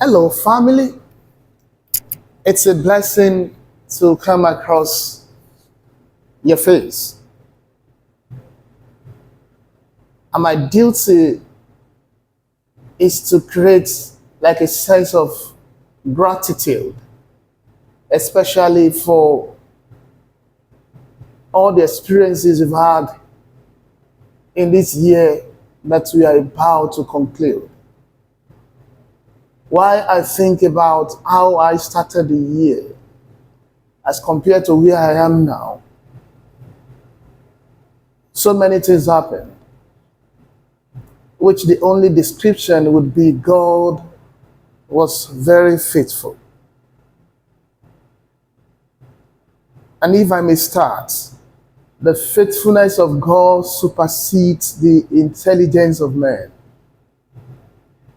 Hello, family. It's a blessing to come across your face. And my duty is to create like a sense of gratitude, especially for all the experiences we've had in this year that we are about to conclude. Why I think about how I started the year as compared to where I am now, so many things happen, which the only description would be God was very faithful. And if I may start, the faithfulness of God supersedes the intelligence of man.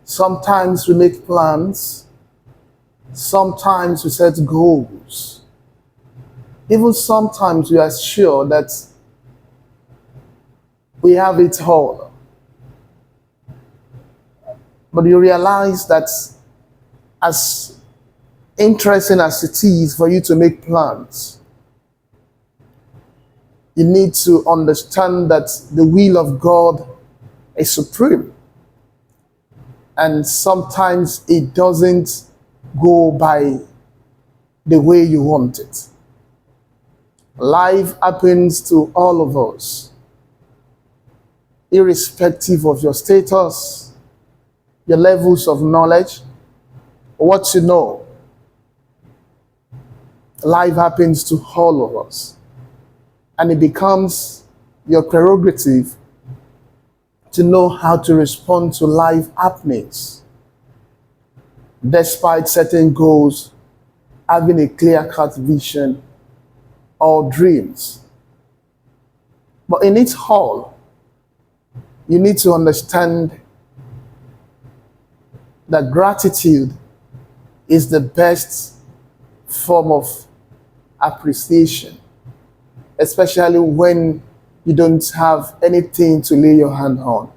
Sometimes we make plans, sometimes we set goals, even sometimes we are sure that we have it all. But you realize that as interesting as it is for you to make plans, you need to understand that the will of God is supreme. And sometimes it doesn't go by the way you want it. Life happens to all of us, irrespective of your status, your levels of knowledge, what you know. Life happens to all of us. And it becomes your prerogative to know how to respond to life happenings, despite certain goals, having a clear-cut vision or dreams. But in it all, you need to understand that gratitude is the best form of appreciation, especially when you don't have anything to lay your hand on.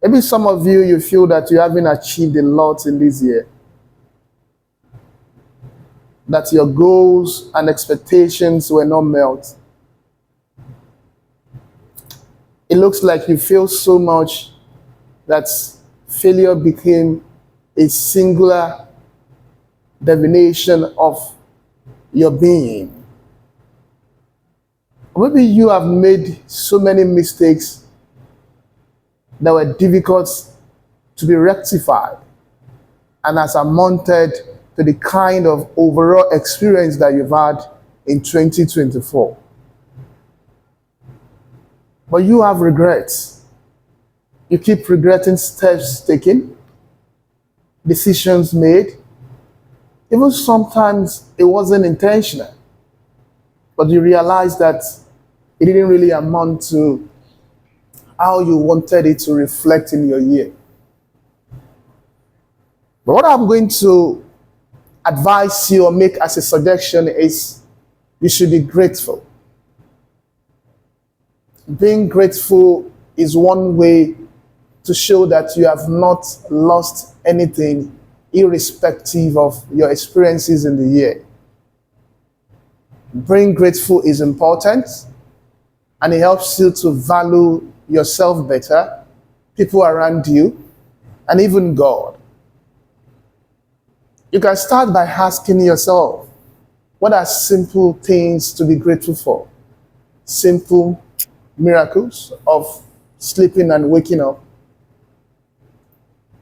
Maybe some of you, you feel that you haven't achieved a lot in this year, that your goals and expectations were not met. It looks like you feel so much that failure became a singular definition of your being. Maybe you have made so many mistakes that were difficult to be rectified and has amounted to the kind of overall experience that you've had in 2024. But you have regrets. You keep regretting steps taken, decisions made. Even sometimes it wasn't intentional, but you realize that it didn't really amount to how you wanted it to reflect in your year. But what I'm going to advise you or make as a suggestion is you should be grateful. Being grateful is one way to show that you have not lost anything, irrespective of your experiences in the year. Being grateful is important, and it helps you to value yourself better, people around you, and even God. You can start by asking yourself, what are simple things to be grateful for? Simple miracles of sleeping and waking up.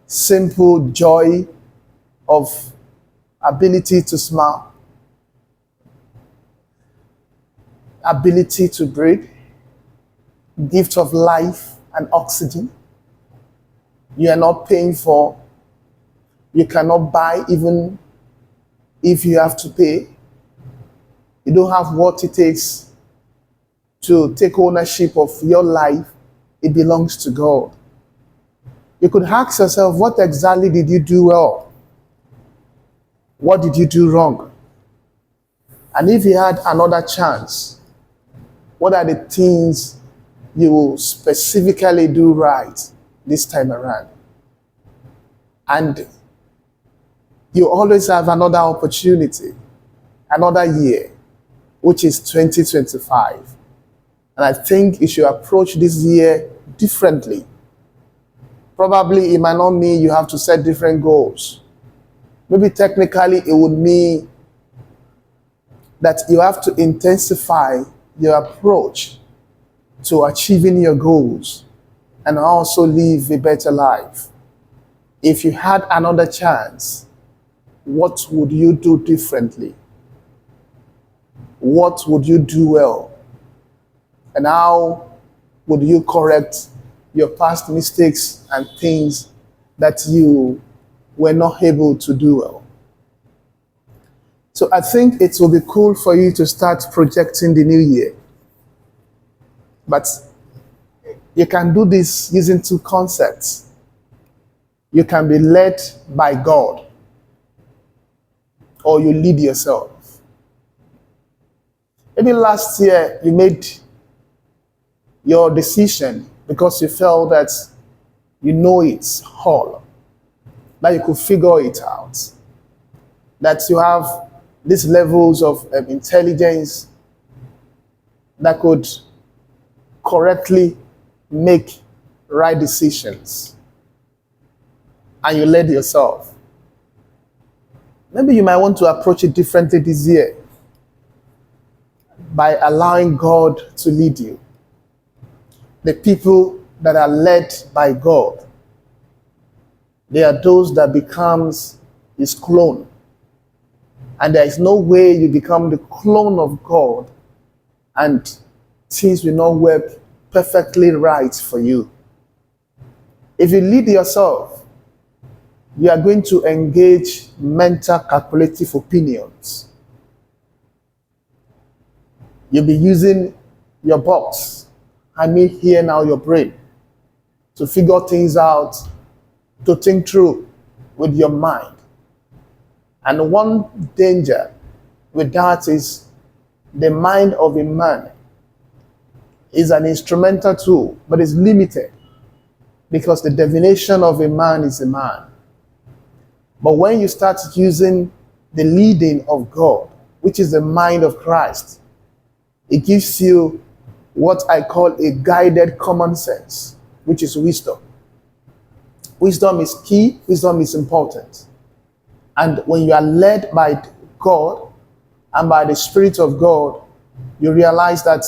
Simple joy of ability to smile. Ability to breathe. Gift of life and oxygen. You are not paying for. You cannot buy even if you have to pay. You don't have what it takes to take ownership of your life. It belongs to God. You could ask yourself, what exactly did you do well? What did you do wrong? And if you had another chance, what are the things you will specifically do right this time around? And You always have another opportunity, another year, which is 2025. And I think you should approach this year differently. Probably it might not mean you have to set different goals. Maybe technically it would mean that you have to intensify your approach to achieving your goals and also live a better life. If you had another chance, what would you do differently? What would you do well? And how would you correct your past mistakes and things that you were not able to do well? So I think it will be cool for you to start projecting the new year. But you can do this using two concepts. You can be led by God, or you lead yourself. Maybe last year you made your decision because you felt that you know it all, that you could figure it out, that you have these levels of intelligence that could correctly make right decisions, and you led yourself. Maybe you might want to approach it differently this year by allowing God to lead you. The people that are led by God, they are those that becomes his clone. And there is no way you become the clone of God and things will not work perfectly right for you. If you lead yourself, you are going to engage mental calculative opinions. You'll be using your box, I mean here now your brain, to figure things out, to think through with your mind. And one danger with that is the mind of a man is an instrumental tool, but is limited because the definition of a man is a man. But when you start using the leading of God, which is the mind of Christ, it gives you what I call a guided common sense, which is wisdom. Wisdom is key, wisdom is important. And when you are led by God and by the Spirit of God, you realize that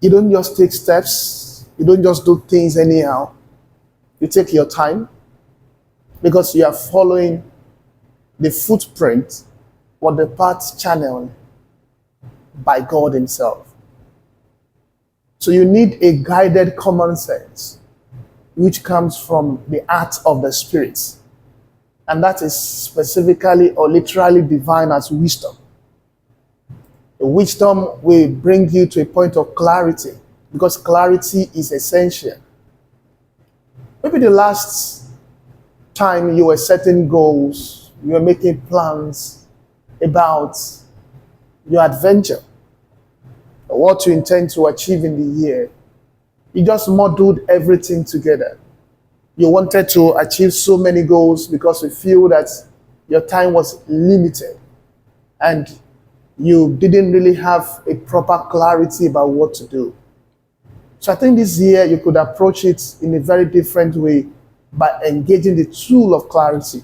you don't just take steps, you don't just do things anyhow. You take your time because you are following the footprint or the path channeled by God himself. So you need a guided common sense, which comes from the art of the Spirit. And that is specifically or literally defined as wisdom. The wisdom will bring you to a point of clarity, because clarity is essential. Maybe the last time you were setting goals, you were making plans about your adventure, what you intend to achieve in the year, you just muddled everything together. You wanted to achieve so many goals because you feel that your time was limited and you didn't really have a proper clarity about what to do. So I think this year you could approach it in a very different way by engaging the tool of clarity.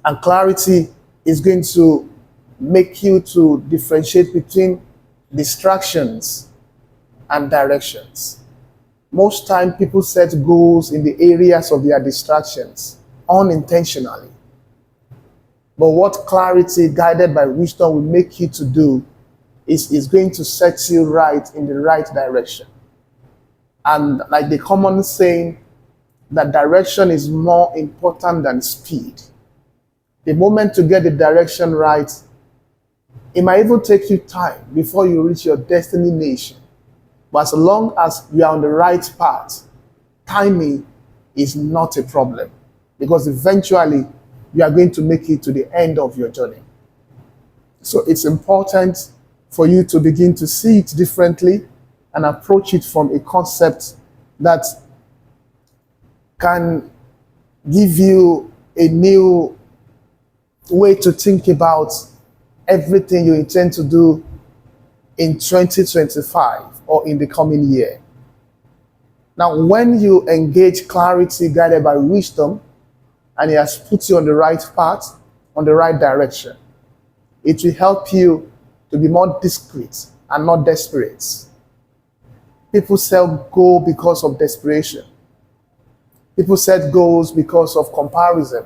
And clarity is going to make you to differentiate between distractions and directions. Most time people set goals in the areas of their distractions unintentionally. But what clarity guided by wisdom will make you to do is going to set you right in the right direction. And like the common saying, that direction is more important than speed. The moment to get the direction right, it might even take you time before you reach your destination. But as long as you are on the right path, timing is not a problem, because eventually you are going to make it to the end of your journey. So it's important for you to begin to see it differently and approach it from a concept that can give you a new way to think about everything you intend to do in 2025 or in the coming year. Now, when you engage clarity guided by wisdom, and He has put you on the right path, on the right direction, it will help you to be more discreet and not desperate. People set goals because of desperation. People set goals because of comparison.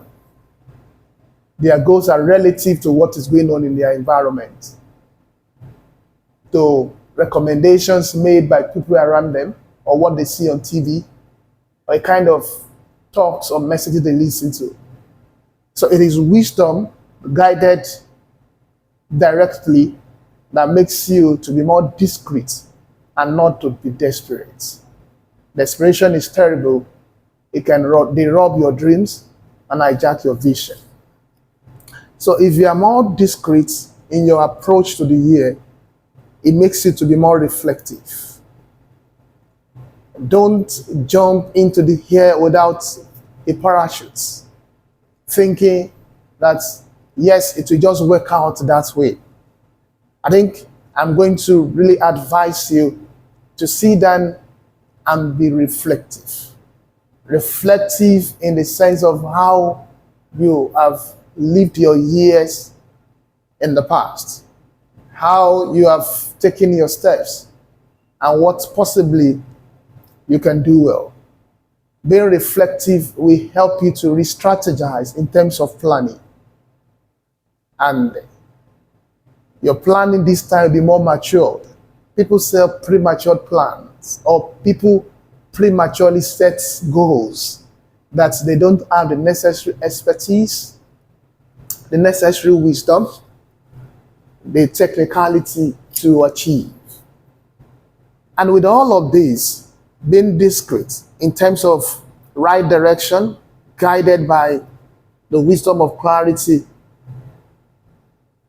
Their goals are relative to what is going on in their environment, to recommendations made by people around them, or what they see on TV, or a kind of talks or messages they listen to. So it is wisdom guided directly that makes you to be more discreet and not to be desperate. Desperation is terrible. It can rob your dreams and hijack your vision. So if you are more discreet in your approach to the year, it makes you to be more reflective. Don't jump into the year without a parachute, thinking that, yes, it will just work out that way. I think I'm going to really advise you to sit down and be reflective. Reflective in the sense of how you have lived your years in the past, how you have taken your steps, and what possibly you can do well. Being reflective will help you to re-strategize in terms of planning. And your planning this time will be more matured. People say premature plans, or people prematurely set goals that they don't have the necessary expertise, the necessary wisdom, the technicality to achieve. And with all of this, being discreet in terms of right direction, guided by the wisdom of clarity,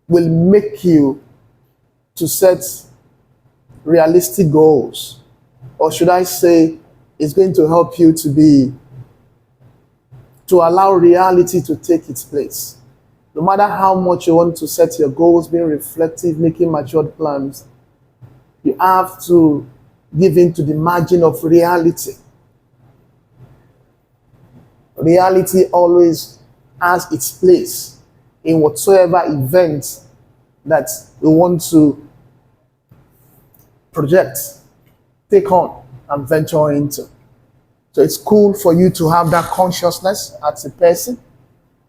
will make you to set realistic goals. Or should I say, it's going to help you to allow reality to take its place. No matter how much you want to set your goals, being reflective, making matured plans, you have to give in to the margin of reality. Reality always has its place in whatsoever event that we want to project, take on, and venture into. So it's cool for you to have that consciousness as a person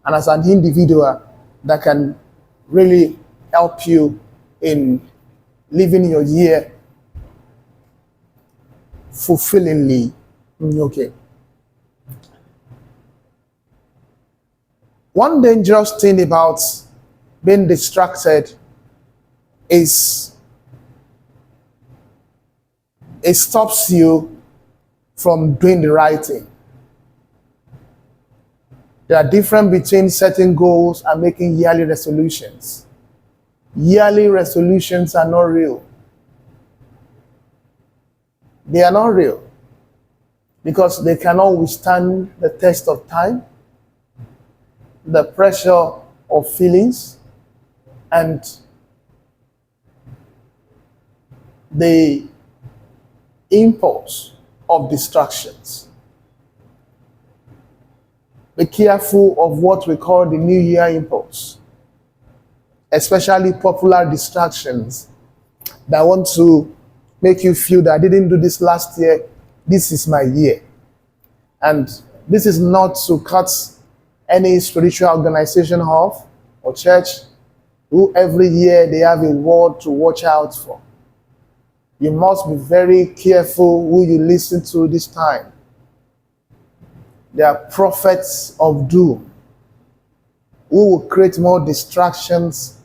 and as an individual that can really help you in living your year fulfillingly. Okay. One dangerous thing about being distracted is it stops you from doing the right thing. There are difference between setting goals and making yearly resolutions. Yearly resolutions are not real. They are not real because they cannot withstand the test of time, the pressure of feelings, and the impulse of distractions. Be careful of what we call the New Year impulse, especially popular distractions that want to make you feel that I didn't do this last year, this is my year. And this is not to cut any spiritual organization off or church who every year they have a word to watch out for. You must be very careful who you listen to this time. They are prophets of doom who will create more distractions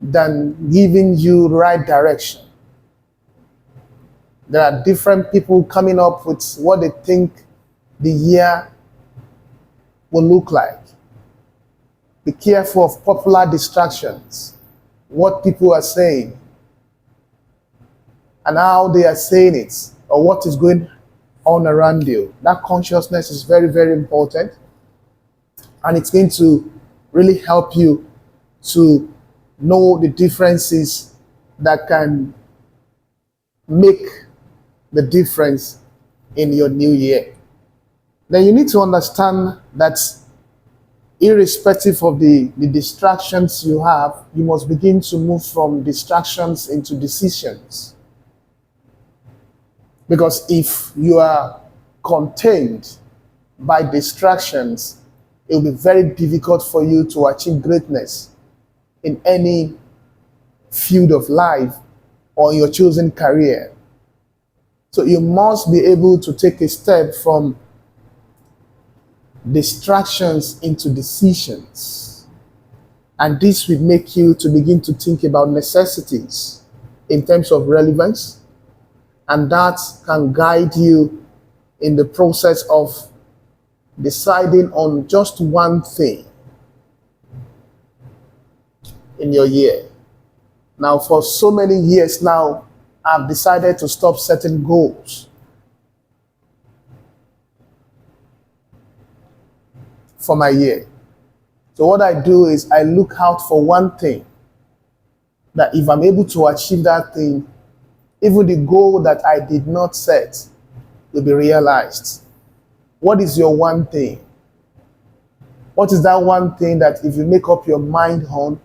than giving you the right direction. There are different people coming up with what they think the year will look like. Be careful of popular distractions, what people are saying, and how they are saying it, or what is going on around you. That consciousness is very, very important. And it's going to really help you to know the differences that can make the difference in your new year. Then you need to understand that irrespective of the distractions you have, you must begin to move from distractions into decisions. Because if you are contained by distractions, it will be very difficult for you to achieve greatness in any field of life or your chosen career. So you must be able to take a step from distractions into decisions. And this will make you to begin to think about necessities in terms of relevance. And that can guide you in the process of deciding on just one thing in your year. Now, for so many years now, I've decided to stop setting goals for my year. So what I do is I look out for one thing that if I'm able to achieve that thing, even the goal that I did not set will be realized. What is your one thing? What is that one thing that if you make up your mind on,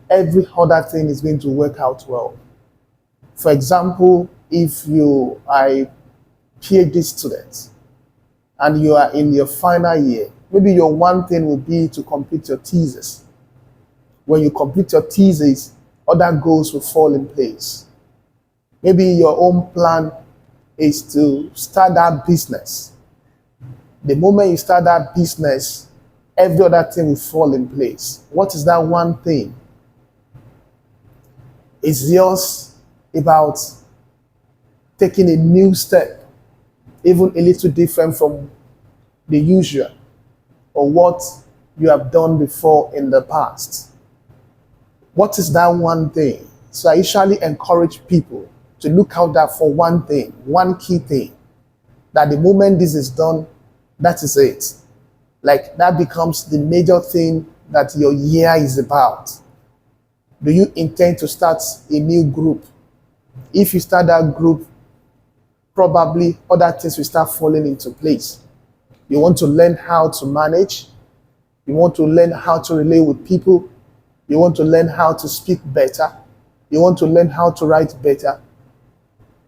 every other thing is going to work out well? For example, if you are a PhD student and you are in your final year, maybe your one thing will be to complete your thesis. When you complete your thesis, other goals will fall in place. Maybe your own plan is to start that business. The moment you start that business, every other thing will fall in place. What is that one thing? Is yours about taking a new step, even a little different from the usual, or what you have done before in the past? What is that one thing? So I usually encourage people to look out there for one thing, one key thing, that the moment this is done, that is it. Like that becomes the major thing that your year is about. Do you intend to start a new group? If you start that group, probably other things will start falling into place. You want to learn how to manage. You want to learn how to relate with people. You want to learn how to speak better. You want to learn how to write better.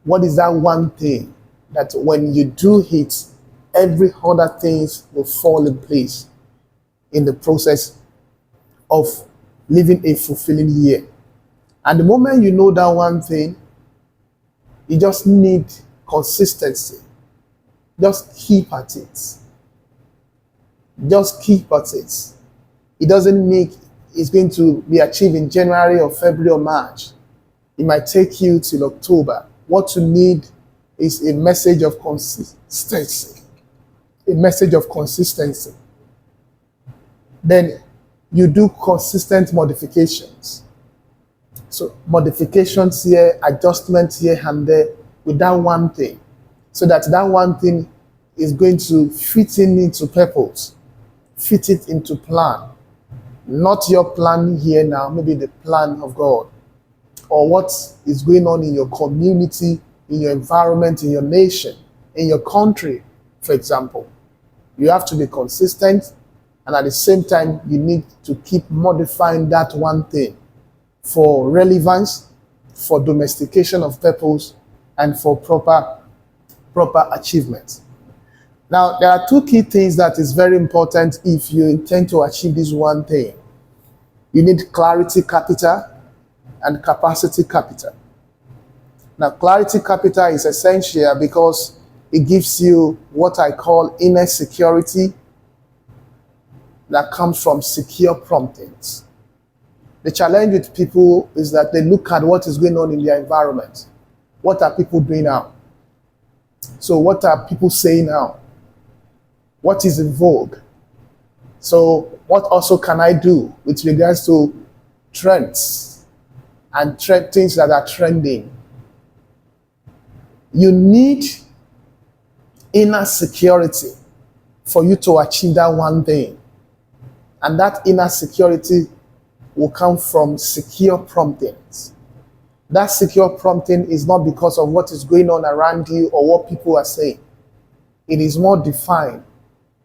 What is that one thing that when you do it, every other things will fall in place in the process of living a fulfilling year? And the moment you know that one thing, you just need consistency. Just keep at it. Just keep at it. It doesn't mean it's going to be achieved in January or February or March. It might take you till October. What you need is a message of consistency. A message of consistency. Then you do consistent modifications. So modifications here, adjustments here and there with that one thing. So that one thing is going to fit in into purpose, fit it into plan. Not your plan here now, maybe the plan of God. Or what is going on in your community, in your environment, in your nation, in your country, for example. You have to be consistent, and at the same time, you need to keep modifying that one thing for relevance, for domestication of purpose, and for proper achievement. Now, there are two key things that is very important if you intend to achieve this one thing. You need clarity capital and capacity capital. Now, clarity capital is essential because it gives you what I call inner security that comes from secure promptings. The challenge with people is that they look at what is going on in their environment. What are people doing now? So what are people saying now? What is in vogue? So what also can I do with regards to trends and things that are trending? You need inner security for you to achieve that one thing. And that inner security will come from secure promptings. That secure prompting is not because of what is going on around you or what people are saying. It is more defined.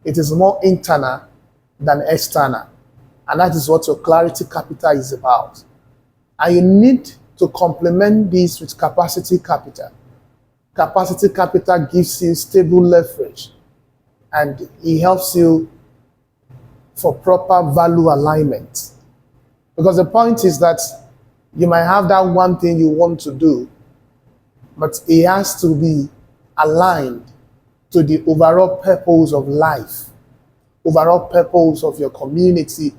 It is more internal than external. And that is what your clarity capital is about. And you need to complement this with capacity capital. Capacity capital gives you stable leverage and it helps you for proper value alignment. Because the point is that you might have that one thing you want to do, but it has to be aligned to the overall purpose of life, overall purpose of your community,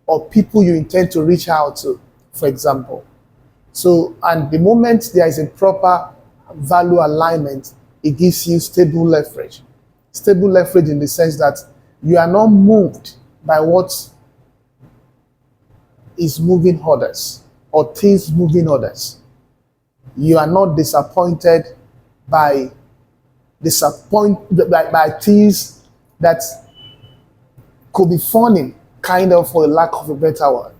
or people you intend to reach out to, for example. So, and the moment there is a proper value alignment, it gives you stable leverage. Stable leverage in the sense that you are not moved by what is moving others or things moving others. You are not disappointed by things that could be funny, kind of, for the lack of a better word.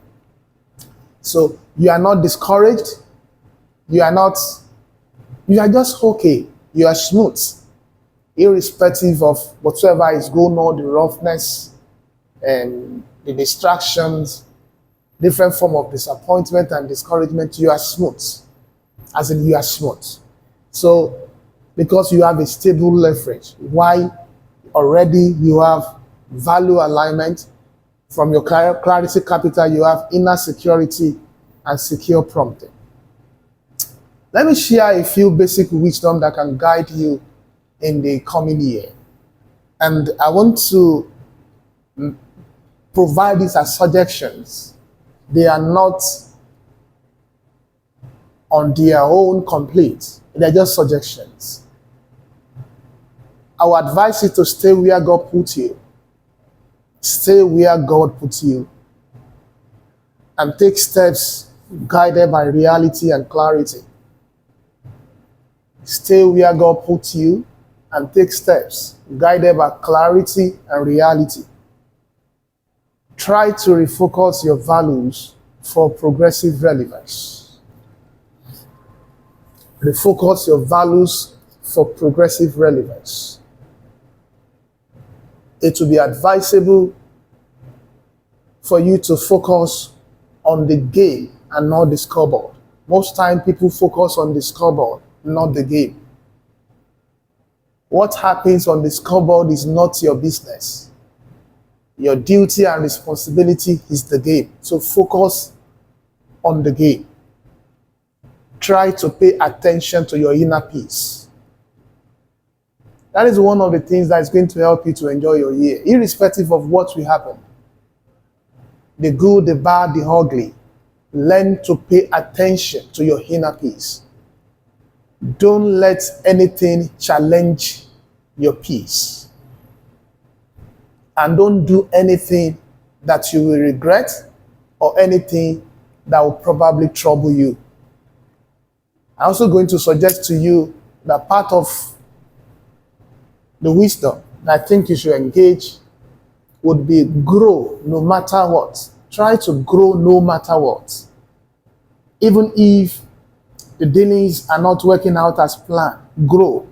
So you are not discouraged. You are just okay. You are smooth, irrespective of whatsoever is going on, the roughness and the distractions, different form of disappointment and discouragement. You are smooth, as in you are smooth. So because you have a stable leverage, why already you have value alignment. From your clarity capital, you have inner security and secure prompting. Let me share a few basic wisdom that can guide you in the coming year. And I want to provide these as suggestions. They are not on their own complete. They're just suggestions. I would advise you to stay where God put you. Stay where God puts you and take steps guided by reality and clarity. Stay where God puts you and take steps guided by clarity and reality. Try to refocus your values for progressive relevance. Refocus your values for progressive relevance. It will be advisable for you to focus on the game and not the scoreboard. Most time people focus on the scoreboard, not the game. What happens on the scoreboard is not your business. Your duty and responsibility is the game. So focus on the game. Try to pay attention to your inner peace. That is one of the things that is going to help you to enjoy your year, irrespective of what will happen. The good, the bad, the ugly. Learn to pay attention to your inner peace. Don't let anything challenge your peace. And don't do anything that you will regret or anything that will probably trouble you. I'm also going to suggest to you that part of the wisdom that I think you should engage would be grow no matter what. Try to grow no matter what. Even if the dealings are not working out as planned, grow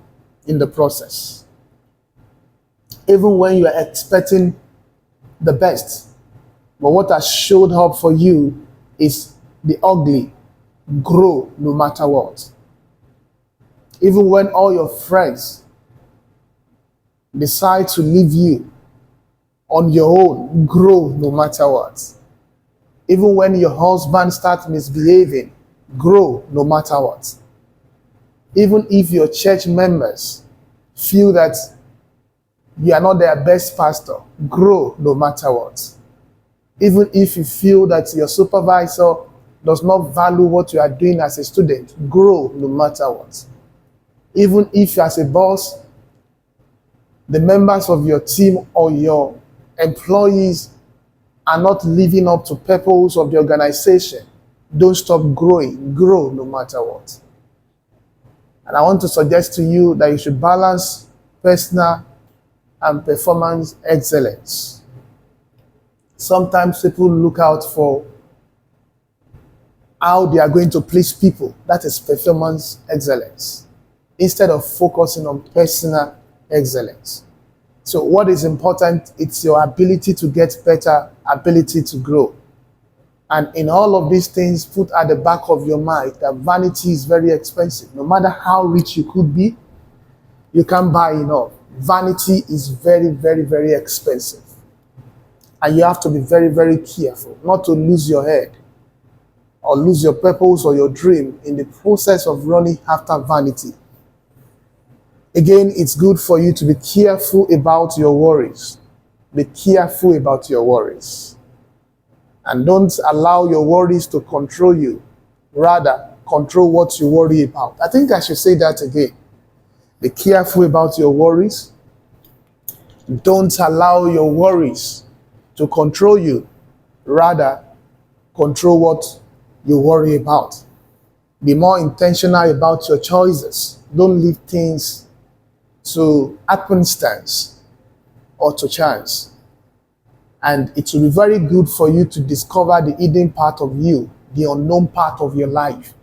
in the process. Even when you are expecting the best, but what has showed up for you is the ugly, grow no matter what. Even when all your friends decide to leave you on your own, grow no matter what. Even when your husband starts misbehaving, grow no matter what. Even if your church members feel that you are not their best pastor, grow no matter what. Even if you feel that your supervisor does not value what you are doing as a student, grow no matter what. Even if as a boss, the members of your team or your employees are not living up to purpose of the organization, don't stop growing. Grow no matter what. And I want to suggest to you that you should balance personal and performance excellence. Sometimes people look out for how they are going to please people. That is performance excellence, instead of focusing on personal excellence. So what is important? It's your ability to get better, ability to grow. And in all of these things, put at the back of your mind that vanity is very expensive. No matter how rich you could be, you can't buy enough. Vanity is very, very, very expensive. And you have to be very, very careful not to lose your head or lose your purpose or your dream in the process of running after vanity. Again, it's good for you to be careful about your worries. Be careful about your worries. And don't allow your worries to control you. Rather, control what you worry about. I think I should say that again. Be careful about your worries. Don't allow your worries to control you. Rather, control what you worry about. Be more intentional about your choices. Don't leave things to happenstance or to chance. And it will be very good for you to discover the hidden part of you, the unknown part of your life.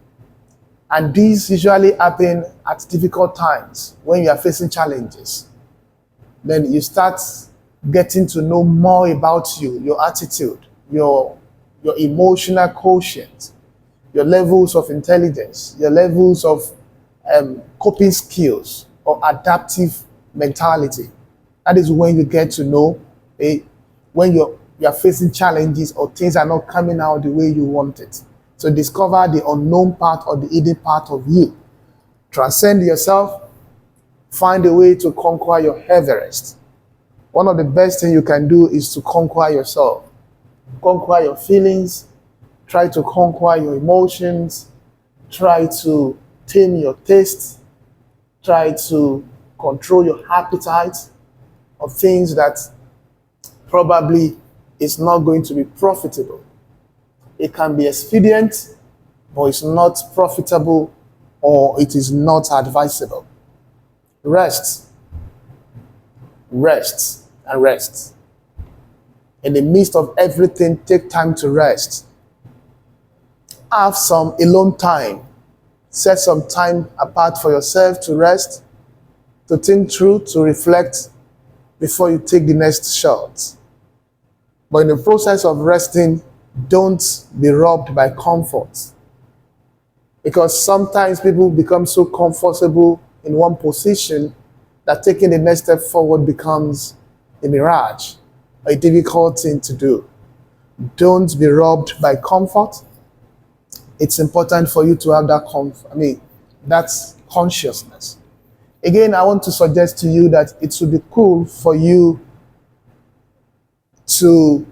And these usually happen at difficult times when you are facing challenges. Then you start getting to know more about you, your attitude, your emotional quotient, your levels of intelligence, your levels of coping skills or adaptive mentality. That is when you get to know when you are facing challenges or things are not coming out the way you want it. So discover the unknown part or the hidden part of you. Transcend yourself. Find a way to conquer your Everest. One of the best things you can do is to conquer yourself. Conquer your feelings. Try to conquer your emotions. Try to tame your taste. Try to control your appetite of things that probably is not going to be profitable. It can be expedient, but it's not profitable or it is not advisable. Rest, rest, and rest. In the midst of everything, take time to rest. Have some alone time. Set some time apart for yourself to rest, to think through, to reflect before you take the next shot. But in the process of resting, don't be robbed by comfort. Because sometimes people become so comfortable in one position that taking the next step forward becomes a mirage, a difficult thing to do. Don't be robbed by comfort. It's important for you to have that that's consciousness. Again, I want to suggest to you that it would be cool for you to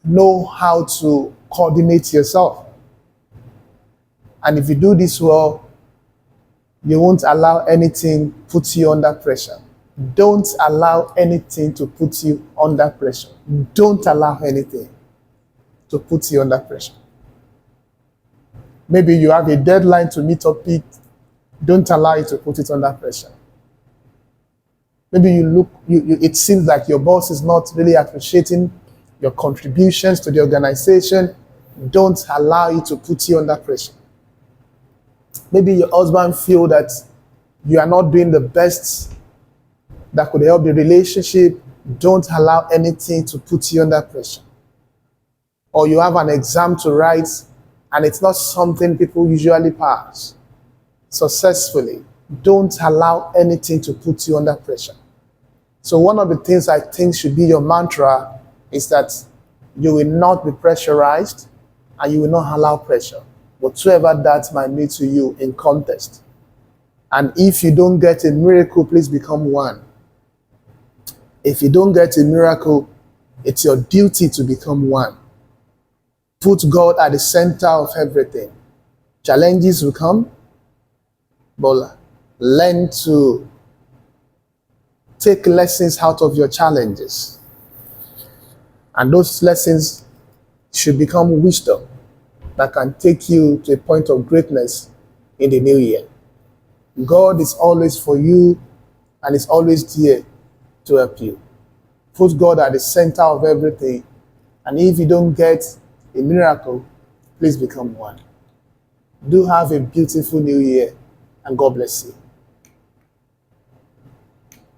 know how to coordinate yourself. And if you do this well, you won't allow anything put you under pressure. Don't allow anything to put you under pressure. Don't allow anything to put you under pressure. Maybe you have a deadline to meet up with. Don't allow it to put it under pressure. Maybe it seems like your boss is not really appreciating your contributions to the organization. Don't allow it to put you under pressure. Maybe your husband feels that you are not doing the best that could help the relationship. Don't allow anything to put you under pressure. Or you have an exam to write and it's not something people usually pass successfully. Don't allow anything to put you under pressure. So one of the things I think should be your mantra is that you will not be pressurized and you will not allow pressure, whatsoever that might mean to you in contest. And if you don't get a miracle, please become one. If you don't get a miracle, it's your duty to become one. Put God at the center of everything. Challenges will come, but learn to take lessons out of your challenges. And those lessons should become wisdom that can take you to a point of greatness in the new year. God is always for you and is always there to help you. Put God at the center of everything And if you don't get a miracle, please become one. Do have a beautiful new year, and God bless you.